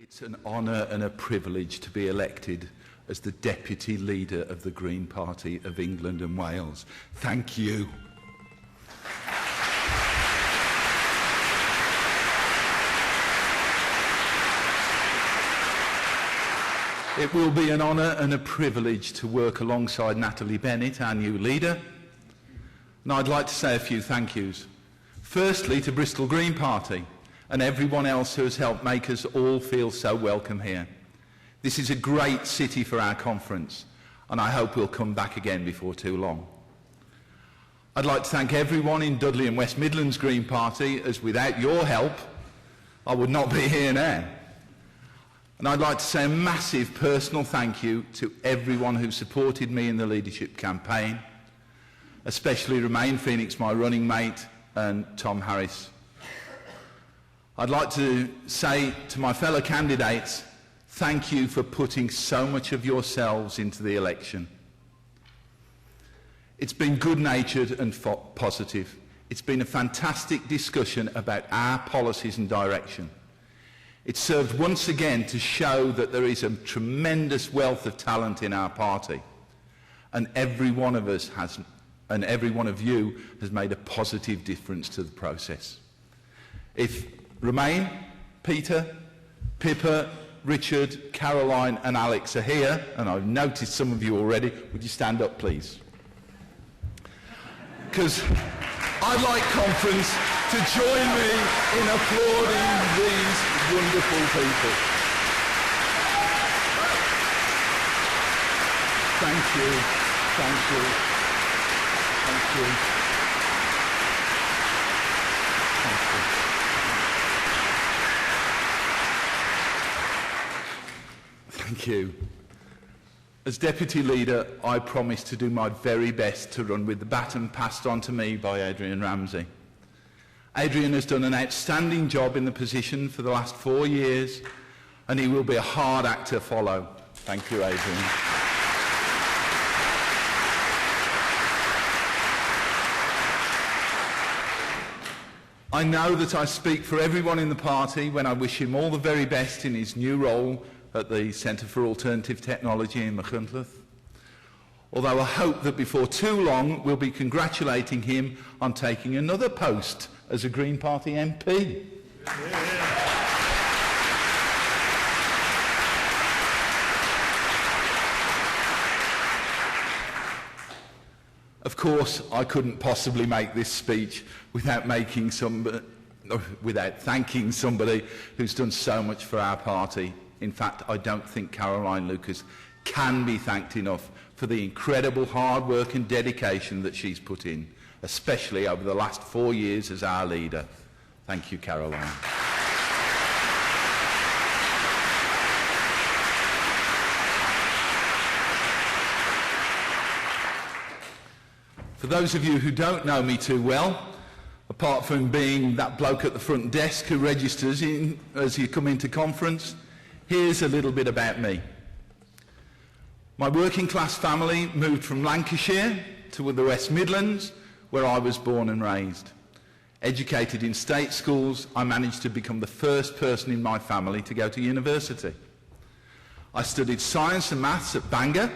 It's an honour and a privilege to be elected as the Deputy Leader of the Green Party of England and Wales. Thank you. It will be an honour and a privilege to work alongside Natalie Bennett, our new leader. And I'd like to say a few thank yous. Firstly, to Bristol Green Party and everyone else who has helped make us all feel so welcome here. This is a great city for our conference, and I hope we'll come back again before too long. I'd like to thank everyone in Dudley and West Midlands Green Party, as without your help, I would not be here now. And I'd like to say a massive personal thank you to everyone who supported me in the leadership campaign, especially Romain Phoenix, my running mate, and Tom Harris. I'd like to say to my fellow candidates, thank you for putting so much of yourselves into the election. It's been good-natured and positive. It's been a fantastic discussion about our policies and direction. It served once again to show that there is a tremendous wealth of talent in our party, and every one of us has, and every one of you has made a positive difference to the process. If Romain, Peter, Pippa, Richard, Caroline and Alex are here, and I've noticed some of you already, would you stand up please? Because I'd like conference to join me in applauding these wonderful people. Thank you, thank you, thank you. Thank you. Thank you. As Deputy Leader, I promise to do my very best to run with the baton passed on to me by Adrian Ramsey. Adrian has done an outstanding job in the position for the last 4 years, and he will be a hard act to follow. Thank you, Adrian. I know that I speak for everyone in the party when I wish him all the very best in his new role at the Centre for Alternative Technology in Machynlleth. Although I hope that before too long we'll be congratulating him on taking another post as a Green Party MP. Yeah. Of course, I couldn't possibly make this speech without thanking somebody who's done so much for our party. In fact, I don't think Caroline Lucas can be thanked enough for the incredible hard work and dedication that she's put in, especially over the last 4 years as our leader. Thank you, Caroline. For those of you who don't know me too well, apart from being that bloke at the front desk who registers in as you come into conference, here's a little bit about me. My working class family moved from Lancashire to the West Midlands, where I was born and raised. Educated in state schools, I managed to become the first person in my family to go to university. I studied science and maths at Bangor,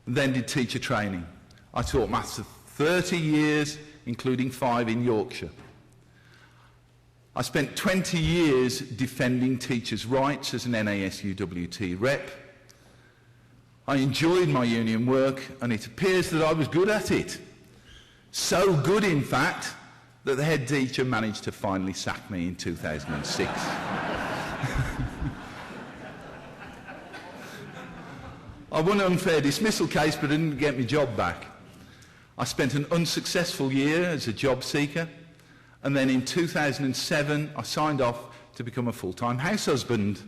and then did teacher training. I taught maths for 30 years, including 5 in Yorkshire. I spent 20 years defending teachers' rights as an NASUWT rep. I enjoyed my union work, and it appears that I was good at it. So good, in fact, that the head teacher managed to finally sack me in 2006. I won an unfair dismissal case, but I didn't get my job back. I spent an unsuccessful year as a job seeker, and then in 2007 I signed off to become a full-time house husband.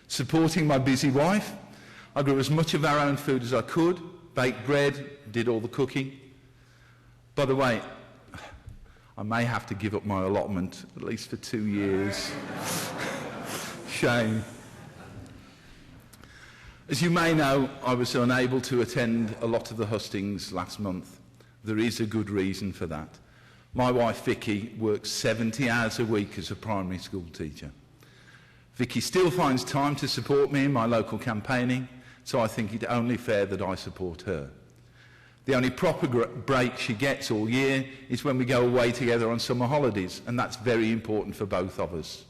Supporting my busy wife, I grew as much of our own food as I could, baked bread, did all the cooking. By the way, I may have to give up my allotment, at least for 2 years. Shame. As you may know, I was unable to attend a lot of the hustings last month. There is a good reason for that. My wife Vicky works 70 hours a week as a primary school teacher. Vicky still finds time to support me in my local campaigning, so I think it only fair that I support her. The only proper break she gets all year is when we go away together on summer holidays, and that's very important for both of us.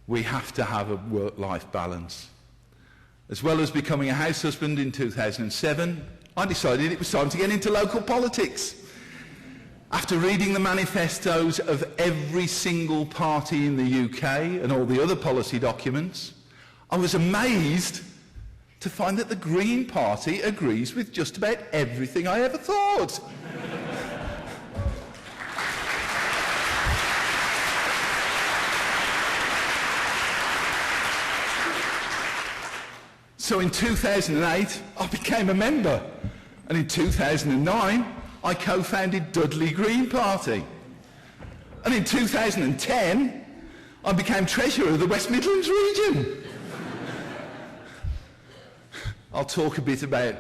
We have to have a work-life balance. As well as becoming a house husband in 2007, I decided it was time to get into local politics. After reading the manifestos of every single party in the UK and all the other policy documents, I was amazed to find that the Green Party agrees with just about everything I ever thought. So in 2008, I became a member, and in 2009, I co-founded Dudley Green Party. And in 2010, I became Treasurer of the West Midlands region. I'll talk a bit about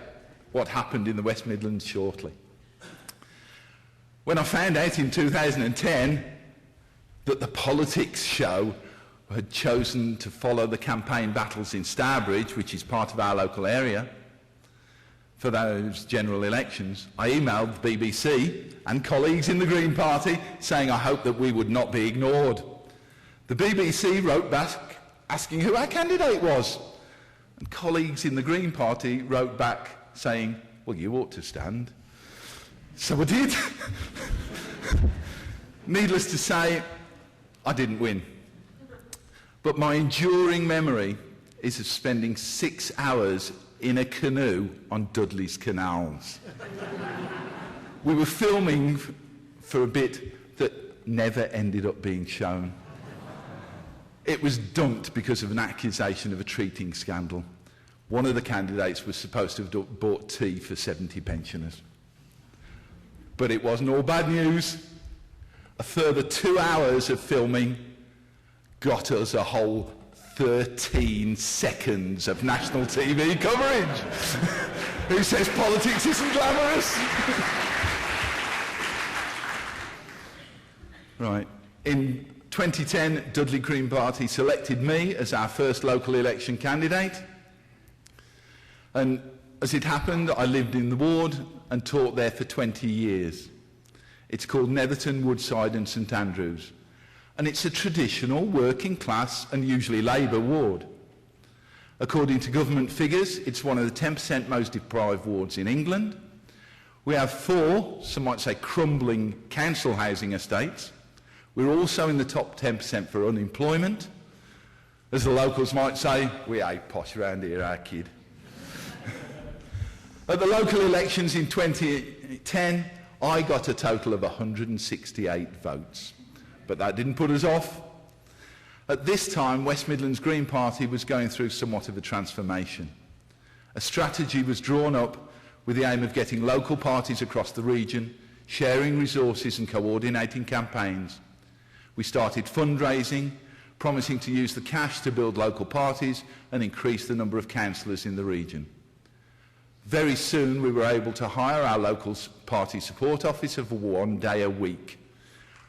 what happened in the West Midlands shortly. When I found out in 2010 that the politics show had chosen to follow the campaign battles in Stourbridge, which is part of our local area, for those general elections, I emailed the BBC and colleagues in the Green Party saying I hoped that we would not be ignored. The BBC wrote back asking who our candidate was, and colleagues in the Green Party wrote back saying, well, you ought to stand. So I did. Needless to say, I didn't win. But my enduring memory is of spending 6 hours in a canoe on Dudley's canals. We were filming for a bit that never ended up being shown. It was dumped because of an accusation of a treating scandal. One of the candidates was supposed to have bought tea for 70 pensioners. But it wasn't all bad news. A further 2 hours of filming got us a whole 13 seconds of national TV coverage. Who says politics isn't glamorous? Right. In 2010, Dudley Green Party selected me as our first local election candidate. And as it happened, I lived in the ward and taught there for 20 years. It's called Netherton, Woodside and St Andrews. And it's a traditional working class and usually Labour ward. According to government figures, it's one of the 10% most deprived wards in England. We have 4, some might say crumbling council housing estates. We're also in the top 10% for unemployment. As the locals might say, we ain't posh around here, our kid. At the local elections in 2010, I got a total of 168 votes. But that didn't put us off. At this time, West Midlands Green Party was going through somewhat of a transformation. A strategy was drawn up with the aim of getting local parties across the region, sharing resources and coordinating campaigns. We started fundraising, promising to use the cash to build local parties and increase the number of councillors in the region. Very soon we were able to hire our local party support officer for 1 day a week.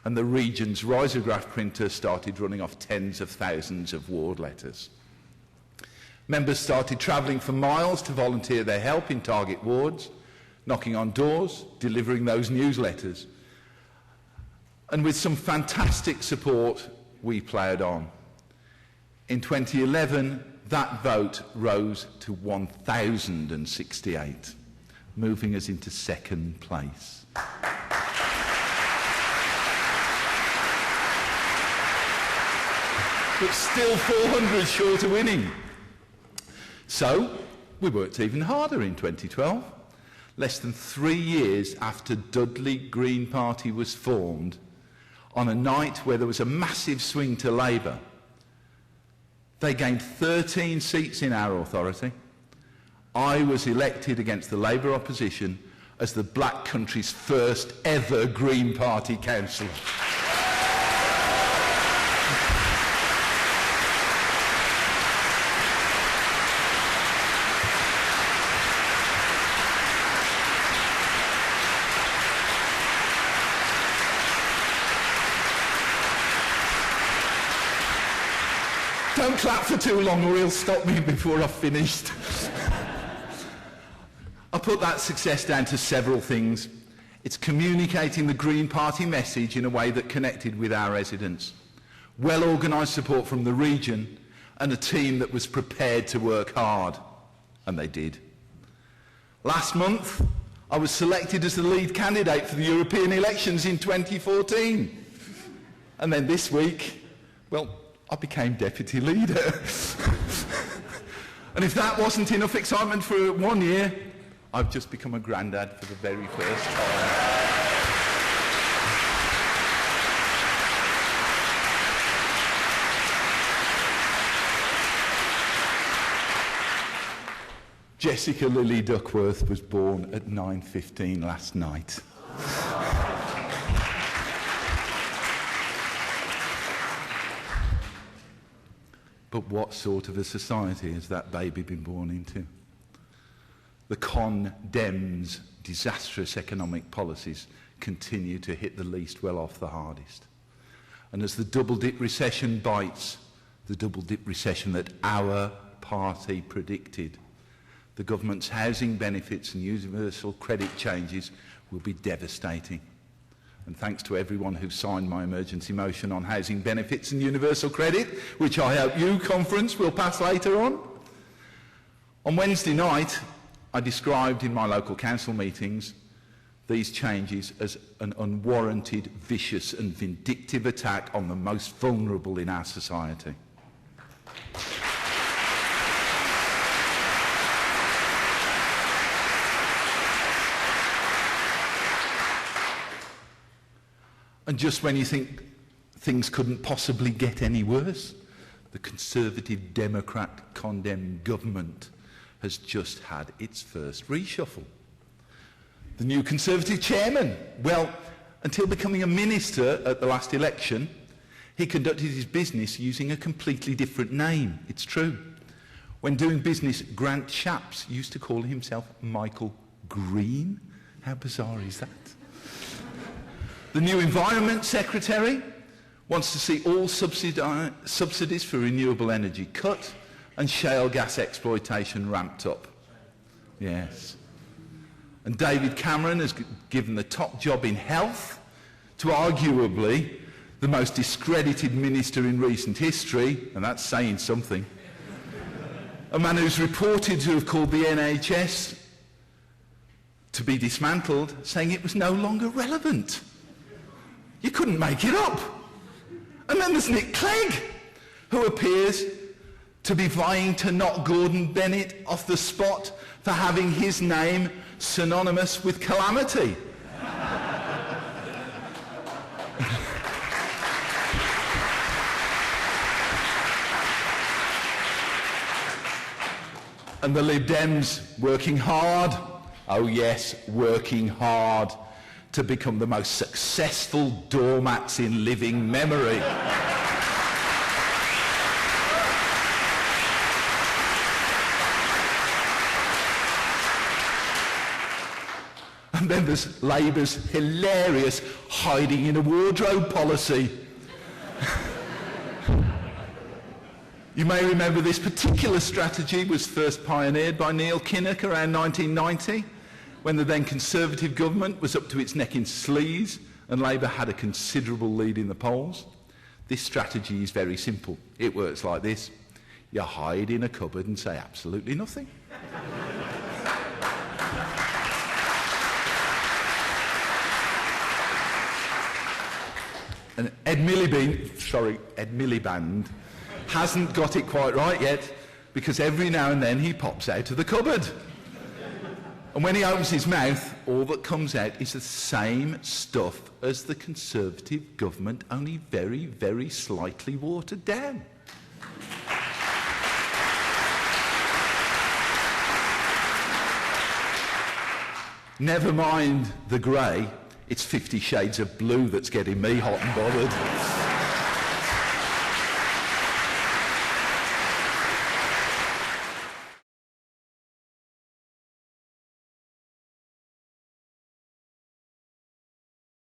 And the region's risograph printer started running off tens of thousands of ward letters. Members started travelling for miles to volunteer their help in target wards, knocking on doors, delivering those newsletters. And with some fantastic support, we ploughed on. In 2011, that vote rose to 1,068, moving us into second place. But still 400 short of winning. So, we worked even harder in 2012. Less than 3 years after Dudley Green Party was formed, on a night where there was a massive swing to Labour, they gained 13 seats in our authority. I was elected against the Labour opposition as the Black Country's first ever Green Party councillor. Don't clap for too long or he'll stop me before I've finished. I put that success down to several things. It's communicating the Green Party message in a way that connected with our residents. Well-organised support from the region and a team that was prepared to work hard. And they did. Last month, I was selected as the lead candidate for the European elections in 2014. And then this week, well, I became deputy leader. And if that wasn't enough excitement for 1 year, I've just become a granddad for the very first time. Jessica Lily Duckworth was born at 9:15 last night. But what sort of a society has that baby been born into? The condemns disastrous economic policies continue to hit the least well off the hardest. And as the double-dip recession bites, the double-dip recession that our party predicted, the government's housing benefits and universal credit changes will be devastating. And thanks to everyone who signed my emergency motion on housing benefits and universal credit, which I hope you, conference, will pass later on. On Wednesday night, I described in my local council meetings these changes as an unwarranted, vicious and vindictive attack on the most vulnerable in our society. And just when you think things couldn't possibly get any worse, the Conservative Democrat condemned government has just had its first reshuffle. The new Conservative chairman, well, until becoming a minister at the last election, he conducted his business using a completely different name. It's true. When doing business, Grant Shapps used to call himself Michael Green. How bizarre is that? The new Environment Secretary wants to see all subsidies for renewable energy cut and shale gas exploitation ramped up. Yes. And David Cameron has given the top job in health to arguably the most discredited minister in recent history, and that's saying something. A man who's reported to have called the NHS to be dismantled, saying it was no longer relevant. You couldn't make it up. And then there's Nick Clegg, who appears to be vying to knock Gordon Bennett off the spot for having his name synonymous with calamity. And the Lib Dems working hard, oh yes, working hard, to become the most successful doormats in living memory. And then there's Labour's hilarious hiding in a wardrobe policy. You may remember this particular strategy was first pioneered by Neil Kinnock around 1990, when the then Conservative government was up to its neck in sleaze and Labour had a considerable lead in the polls. This strategy is very simple. It works like this. You hide in a cupboard and say absolutely nothing. And Ed Miliband hasn't got it quite right yet, because every now and then he pops out of the cupboard. And when he opens his mouth, all that comes out is the same stuff as the Conservative government, only very, very slightly watered down. Never mind the grey, it's 50 Shades of Blue that's getting me hot and bothered.